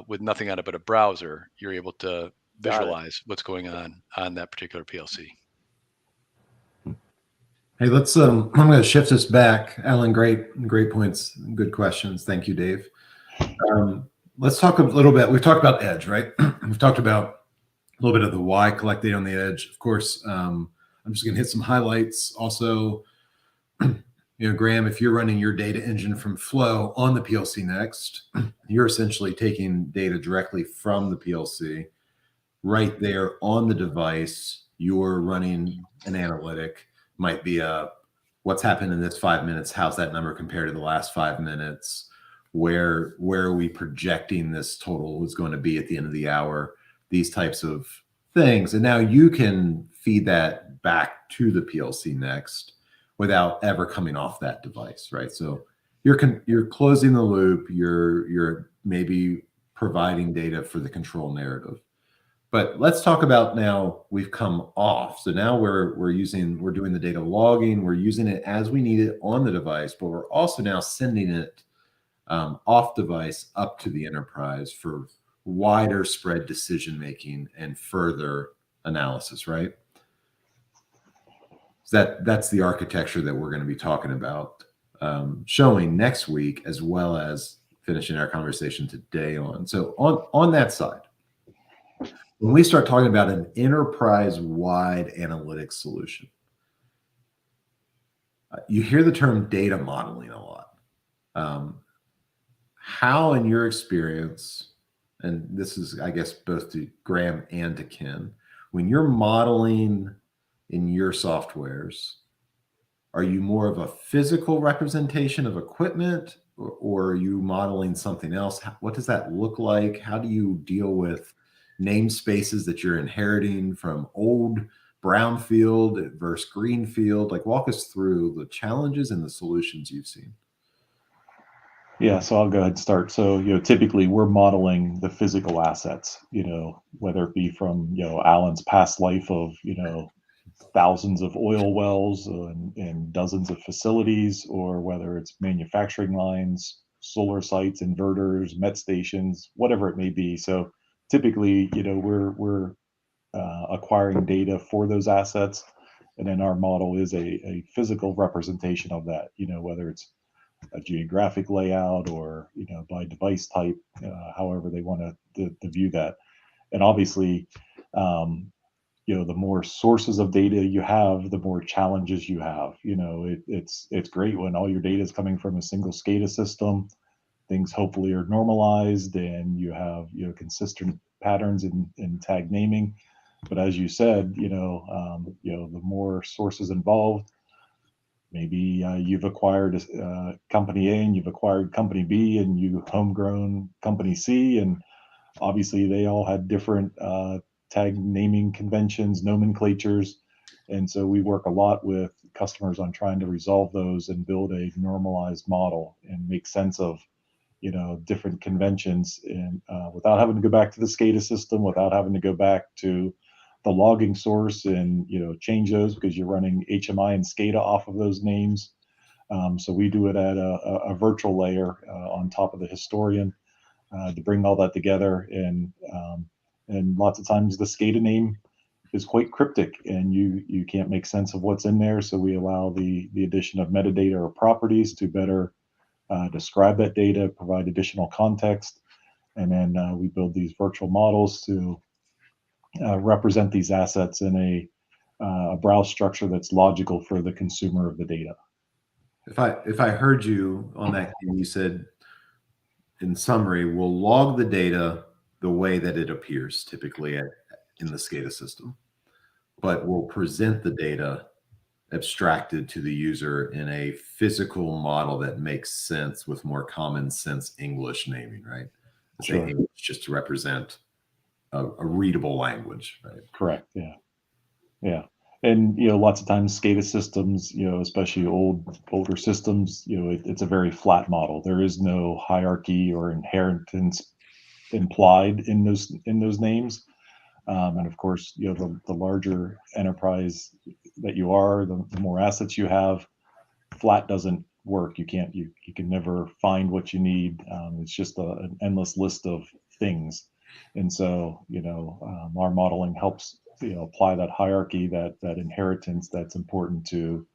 with nothing on it but a browser, you're able to visualize what's going on that particular PLC. Hey, let's. I'm going to shift us back, Alan. Great points, good questions. Thank you, Dave. Let's talk a little bit. We've talked about edge, right? We've talked about a little bit of the why, collect data on the edge. Of course, I'm just going to hit some highlights. Also, Graham, if you're running your data engine from Flow on the PLC Next, you're essentially taking data directly from the PLC right there on the device. You're running an analytic. Might be what's happened in this 5 minutes. How's that number compared to the last 5 minutes? Where are we projecting this total is going to be at the end of the hour? These types of things. And now you can feed that back to the PLC Next without ever coming off that device, right? So you're closing the loop. You're maybe providing data for the control narrative. But let's talk about now we've come off. So now we're doing the data logging. We're using it as we need it on the device, but we're also now sending it off device up to the enterprise for wider spread decision making and further analysis, right? So that's the architecture that we're going to be talking about, showing next week, as well as finishing our conversation today on. So on that side, when we start talking about an enterprise-wide analytics solution, you hear the term data modeling a lot. How, in your experience, and this is, I guess, both to Graham and to Ken, when you're modeling in your softwares, are you more of a physical representation of equipment, or are you modeling something else? What does that look like? How do you deal with namespaces that you're inheriting from old brownfield versus greenfield? Like, walk us through the challenges and the solutions you've seen. Yeah, so I'll go ahead and start. So, typically we're modeling the physical assets, whether it be from, Alan's past life of, thousands of oil wells and dozens of facilities, or whether it's manufacturing lines, solar sites, inverters, met stations, whatever it may be. So typically, we're acquiring data for those assets, and then our model is a physical representation of that, whether it's a geographic layout or by device type, however they want to view that. And obviously, the more sources of data you have, the more challenges you have. It's great when all your data is coming from a single SCADA system. Things hopefully are normalized and you have consistent patterns in tag naming. But as you said, the more sources involved, maybe you've acquired company A and you've acquired company B and you homegrown company C, and obviously they all had different tag naming conventions, nomenclatures. And so we work a lot with customers on trying to resolve those and build a normalized model and make sense of different conventions, and without having to go back to the SCADA system, without having to go back to the logging source and change those, because you're running HMI and SCADA off of those names. So we do it at a virtual layer on top of the historian. to bring all that together. And lots of times the SCADA name is quite cryptic, and you can't make sense of what's in there. So we allow the addition of metadata or properties to better describe that data, provide additional context, and then we build these virtual models to represent these assets in a browse structure that's logical for the consumer of the data. If I heard you on that, you said, in summary, we'll log the data the way that it appears typically in the SCADA system, but we'll present the data abstracted to the user in a physical model that makes sense with more common sense English naming, right? Sure. Say English just to represent a readable language, right? Correct. Yeah. And lots of times SCADA systems, especially older systems, it's a very flat model. There is no hierarchy or inheritance implied in those names. And of course, the larger enterprise that you are, the more assets you have, flat doesn't work. You can never find what you need. It's just an endless list of things. And so, our modeling helps apply that hierarchy, that inheritance that's important to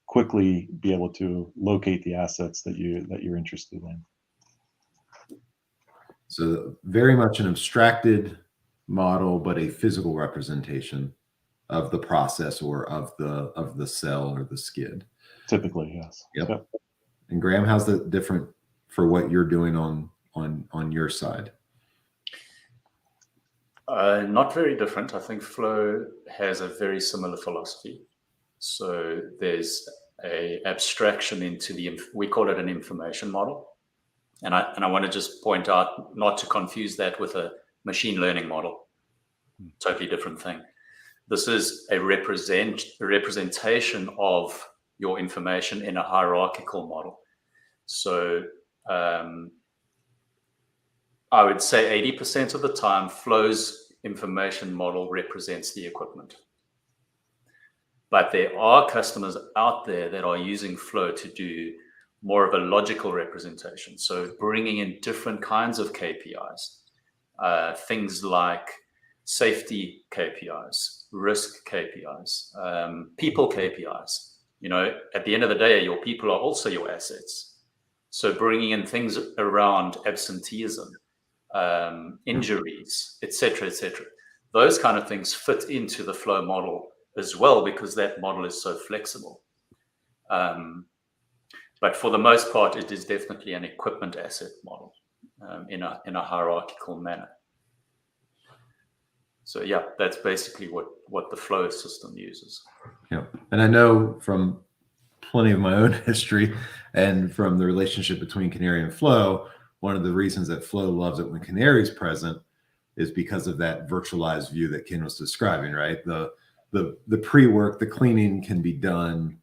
quickly be able to locate the assets that you're interested in. So very much an abstracted model, but a physical representation of the process or of the cell or the skid. Typically, yes. Yep. And Graham, how's that different for what you're doing on your side? Not very different. I think Flow has a very similar philosophy. So there's a abstraction into we call it an information model. And I want to just point out not to confuse that with a machine learning model. Totally different thing. This is a representation of your information in a hierarchical model. So I would say 80% of the time, Flow's information model represents the equipment. But there are customers out there that are using Flow to do more of a logical representation. So bringing in different kinds of KPIs, things like safety KPIs, risk KPIs, people KPIs. At the end of the day, your people are also your assets. So bringing in things around absenteeism, injuries, et cetera, those kind of things fit into the Flow model as well, because that model is so flexible. But for the most part, it is definitely an equipment asset model in a hierarchical manner. So yeah, that's basically what the Flow system uses. Yeah, and I know from plenty of my own history and from the relationship between Canary and Flow, one of the reasons that Flow loves it when Canary is present is because of that virtualized view that Ken was describing, right? The pre-work, the cleaning can be done.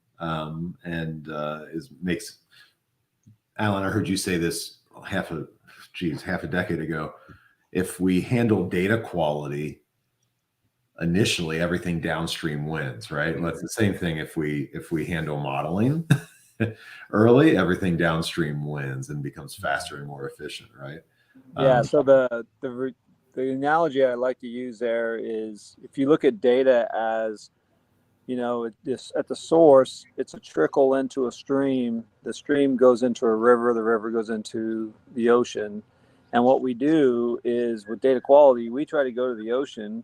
Makes Alan, I heard you say this half a decade ago. If we handle data quality initially, everything downstream wins, right? Well, it's the same thing if we handle modeling early, everything downstream wins and becomes faster and more efficient, right? Yeah. So the analogy I like to use there is, if you look at data as, at the source, it's a trickle into a stream. The stream goes into a river. The river goes into the ocean. And what we do is, with data quality, we try to go to the ocean,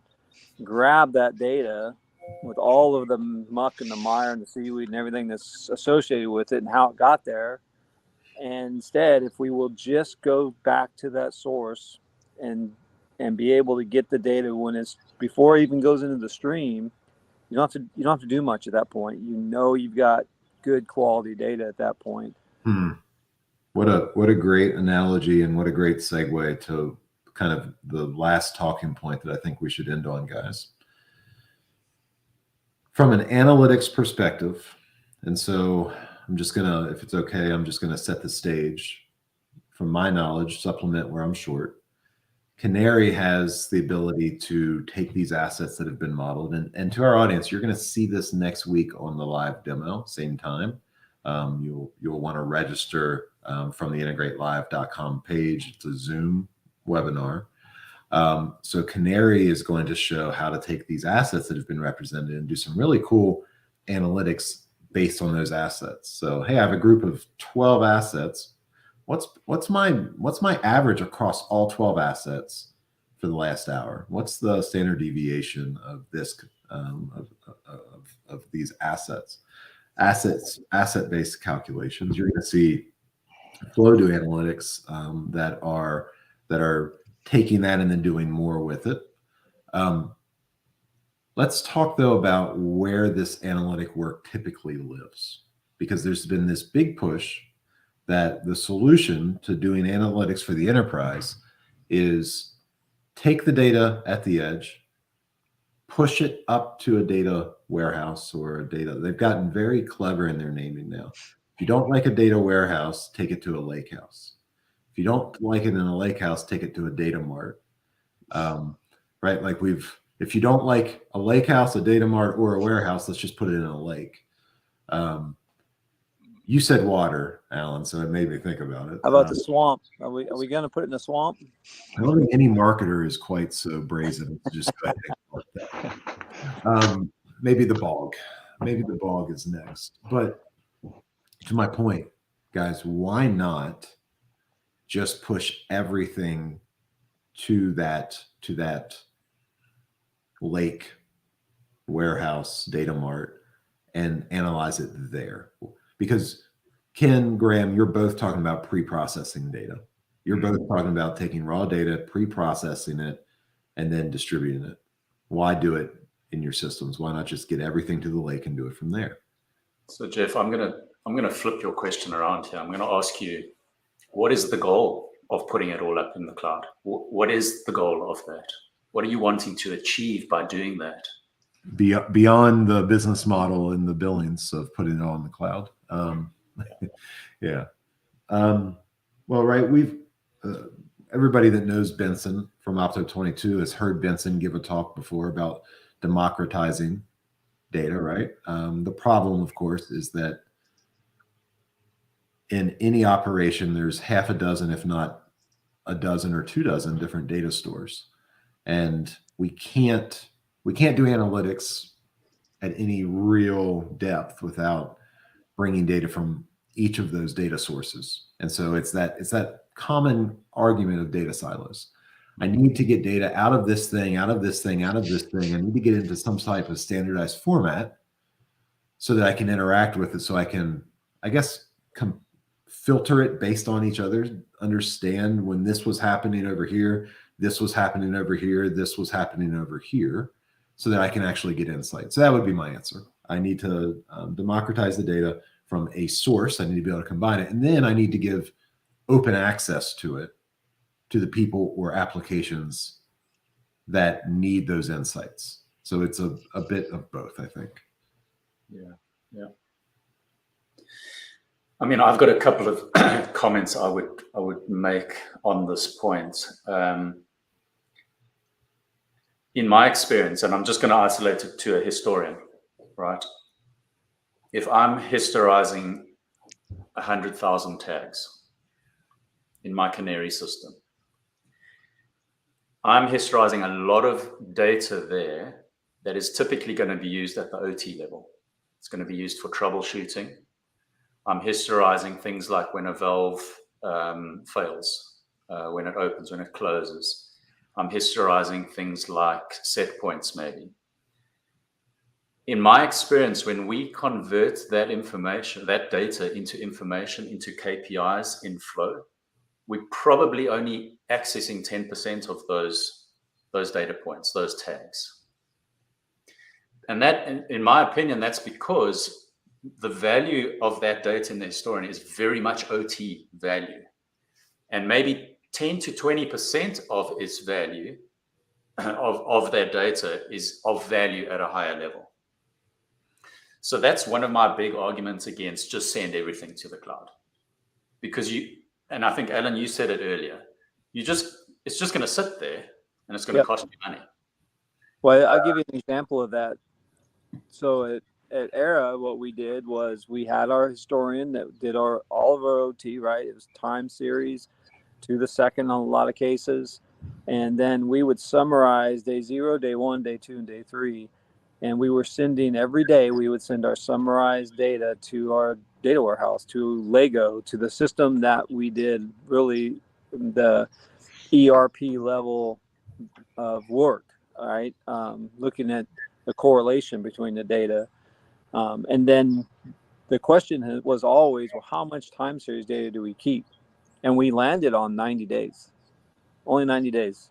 grab that data with all of the muck and the mire and the seaweed and everything that's associated with it and how it got there. And instead, if we will just go back to that source and be able to get the data before it even goes into the stream, you don't have to do much at that point. You've got good quality data at that point. What a great analogy, and what a great segue to kind of the last talking point that I think we should end on, guys. From an analytics perspective, and so I'm just gonna, if it's okay, I'm just gonna set the stage from my knowledge, supplement where I'm short. Canary has the ability to take these assets that have been modeled, and to our audience, you're going to see this next week on the live demo, same time. You'll want to register from the integratelive.com page. It's a Zoom webinar. So Canary is going to show how to take these assets that have been represented and do some really cool analytics based on those assets. So, hey, I have a group of 12 assets. What's my average across all 12 assets for the last hour? What's the standard deviation of this of these asset-based calculations? You're going to see flow to analytics that are taking that and then doing more with it. Let's talk though about where this analytic work typically lives, because there's been this big push that the solution to doing analytics for the enterprise is take the data at the edge, push it up to a data warehouse or a data. They've gotten very clever in their naming now. If you don't like a data warehouse, take it to a lake house. If you don't like it in a lake house, take it to a data mart. Right? Like if you don't like a lake house, a data mart, or a warehouse, let's just put it in a lake. You said water, Alan, so it made me think about it. How about the swamp? Are we going to put it in the swamp? I don't think any marketer is quite so brazen to just go ahead and like that. Maybe the bog. Maybe the bog is next. But to my point, guys, why not just push everything to that lake, warehouse, data mart, and analyze it there? Because Ken, Graham, you're both talking about pre-processing data. You're both talking about taking raw data, pre-processing it, and then distributing it. Why do it in your systems? Why not just get everything to the lake and do it from there? So Jeff, I'm gonna flip your question around here. I'm gonna ask you, what is the goal of putting it all up in the cloud? What is the goal of that? What are you wanting to achieve by doing that? Beyond the business model and the billings of putting it all in the cloud. Yeah. Well, right. We've everybody that knows Benson from Opto 22 has heard Benson give a talk before about democratizing data, right? The problem, of course, is that in any operation, there's half a dozen, if not a dozen or 24 different data stores. And we can't do analytics at any real depth without bringing data from each of those data sources. And so it's that common argument of data silos. I need to get data out of this thing, out of this thing, out of this thing. I need to get into some type of standardized format so that I can interact with it, so I can, I guess, filter it based on each other, understand when this was happening over here, this was happening over here, this was happening over here, so that I can actually get insight. So that would be my answer. I need to democratize the data from a source. I need to be able to combine it. And then I need to give open access to it to the people or applications that need those insights. So it's a bit of both, I think. Yeah. I mean, I've got a couple of comments I would make on this point. In my experience, and I'm just going to isolate it to a historian, right? If I'm historizing 100,000 tags in my Canary system, I'm historizing a lot of data there that is typically going to be used at the OT level. It's going to be used for troubleshooting. I'm historizing things like when a valve fails, when it opens, when it closes. I'm historizing things like set points, maybe. In my experience, when we convert that information, that data into information, into KPIs in Flow, we're probably only accessing 10% of those data points, those tags. And that, in my opinion, that's because the value of that data in the historian is very much OT value. And maybe 10 to 20% of its value, of that data, is of value at a higher level. So that's one of my big arguments against just send everything to the cloud. Because and I think, Alan, you said it earlier, it's just going to sit there and it's going to cost you money. Well, I'll give you an example of that. So at Era, what we did was we had our historian that did all of our OT, right? It was time series to the second on a lot of cases. And then we would summarize day 0, day 1, day 2, and day 3. And we were sending every day, we would send our summarized data to our data warehouse, to Lego, to the system that we did really the ERP level of work, all right? Looking at the correlation between the data. And then the question was always, well, how much time series data do we keep? And we landed on 90 days, only 90 days.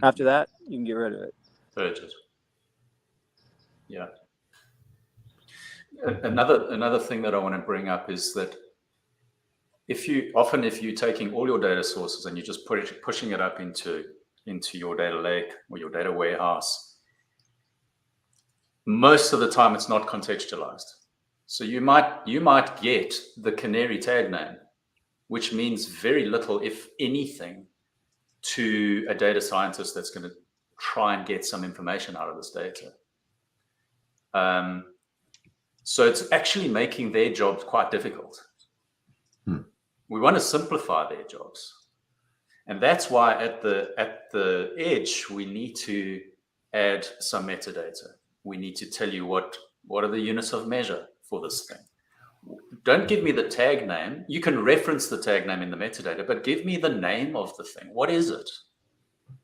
After that, you can get rid of it. Purchase. Yeah. Another thing that I want to bring up is that if you're taking all your data sources and you're just pushing it up into your data lake or your data warehouse, most of the time it's not contextualized. So you might get the Canary tag name, which means very little, if anything, to a data scientist that's going to try and get some information out of this data. So it's actually making their jobs quite difficult. We want to simplify their jobs. And that's why at the edge, we need to add some metadata. We need to tell you what are the units of measure for this thing. Don't give me the tag name. You can reference the tag name in the metadata, but give me the name of the thing. What is it?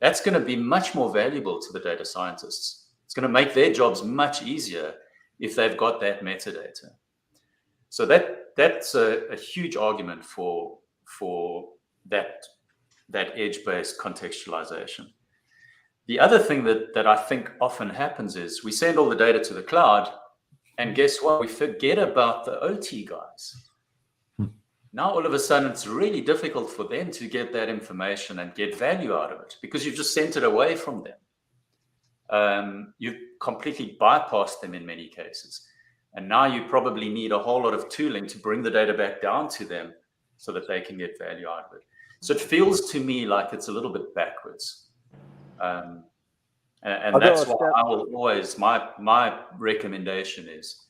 That's going to be much more valuable to the data scientists. It's going to make their jobs much easier if they've got that metadata. So that's a huge argument for that edge-based contextualization. The other thing that I think often happens is we send all the data to the cloud, and guess what? We forget about the OT guys. Now, all of a sudden, it's really difficult for them to get that information and get value out of it because you've just sent it away from them. You've completely bypassed them in many cases. And now you probably need a whole lot of tooling to bring the data back down to them so that they can get value out of it. So it feels to me like it's a little bit backwards. And that's why I will always, my recommendation is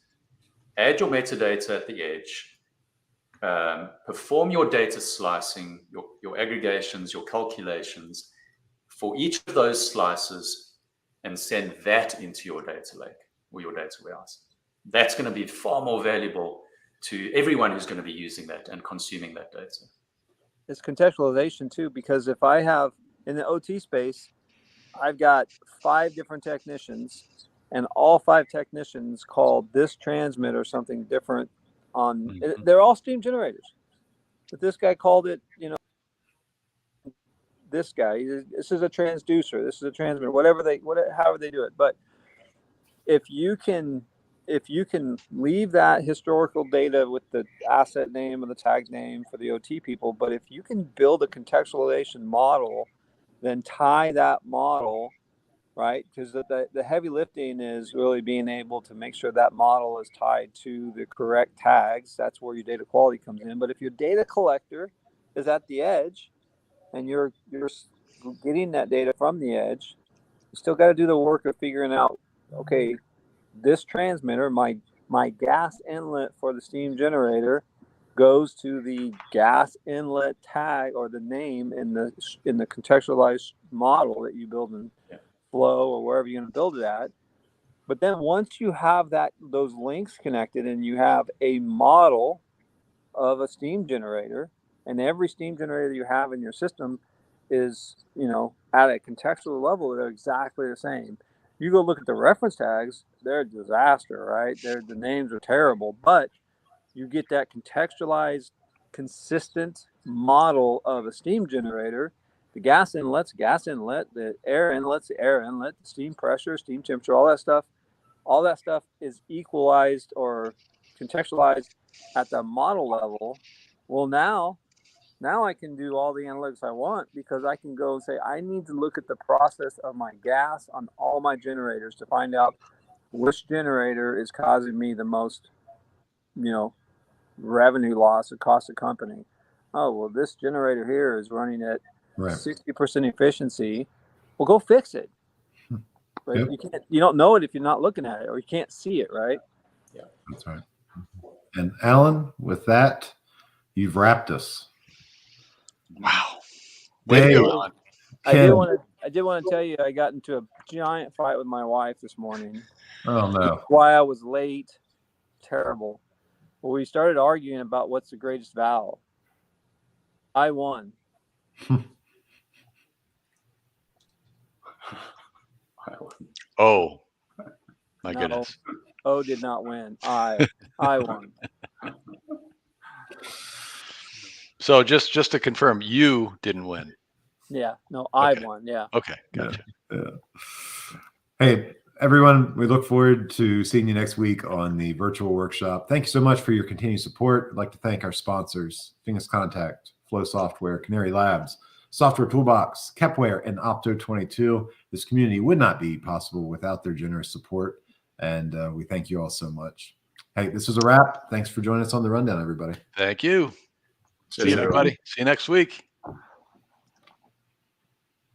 add your metadata at the edge, perform your data slicing, your aggregations, your calculations for each of those slices, and send that into your data lake or your data warehouse. That's going to be far more valuable to everyone who's going to be using that and consuming that data. It's contextualization too, because if I have in the OT space, I've got 5 different technicians, and all 5 technicians called this transmitter something different on, they're all steam generators. But this guy called it, this guy, this is a transducer, this is a transmitter, however they do it. But if you can leave that historical data with the asset name and the tag name for the OT people, but if you can build a contextualization model, then tie that model, right? Because the heavy lifting is really being able to make sure that model is tied to the correct tags. That's where your data quality comes in. But if your data collector is at the edge and you're getting that data from the edge, you still got to do the work of figuring out, okay, this transmitter, my gas inlet for the steam generator goes to the gas inlet tag or the name in the contextualized model that you build in Flow or wherever you're going to build it at. But then once you have those links connected and you have a model of a steam generator, and every steam generator you have in your system is, at a contextual level, they're exactly the same. You go look at the reference tags, they're a disaster, right? The names are terrible, but you get that contextualized, consistent model of a steam generator. The gas inlet's gas inlet, the air inlet's the air inlet, the steam pressure, steam temperature, all that stuff is equalized or contextualized at the model level. Well, now I can do all the analytics I want because I can go and say, I need to look at the process of my gas on all my generators to find out which generator is causing me the most, revenue loss or cost of company. Oh, well, this generator here is running at 60% efficiency. Well, go fix it. But you don't know it if you're not looking at it, or you can't see it, right? Yeah. That's right. And Alan, with that, you've wrapped us. Wow. Way to Dave, go, Alan. I did Ken. want to tell you I got into a giant fight with my wife this morning. Oh no. Why I was late. Terrible. Well, we started arguing about what's the greatest vowel. I won. Oh, my No. goodness. O did not win. I won. So just to confirm, you didn't win. Yeah. No, I Okay. won. Yeah. Okay, gotcha. Yeah. Hey, everyone, we look forward to seeing you next week on the virtual workshop. Thank you so much for your continued support. I'd like to thank our sponsors, Fingers Contact, Flow Software, Canary Labs, Software Toolbox, Kepware, and Opto22. This community would not be possible without their generous support, and we thank you all so much. Hey, this is a wrap. Thanks for joining us on The Rundown, everybody. Thank you. See you, Cheers, everyone. everybody. See you next week.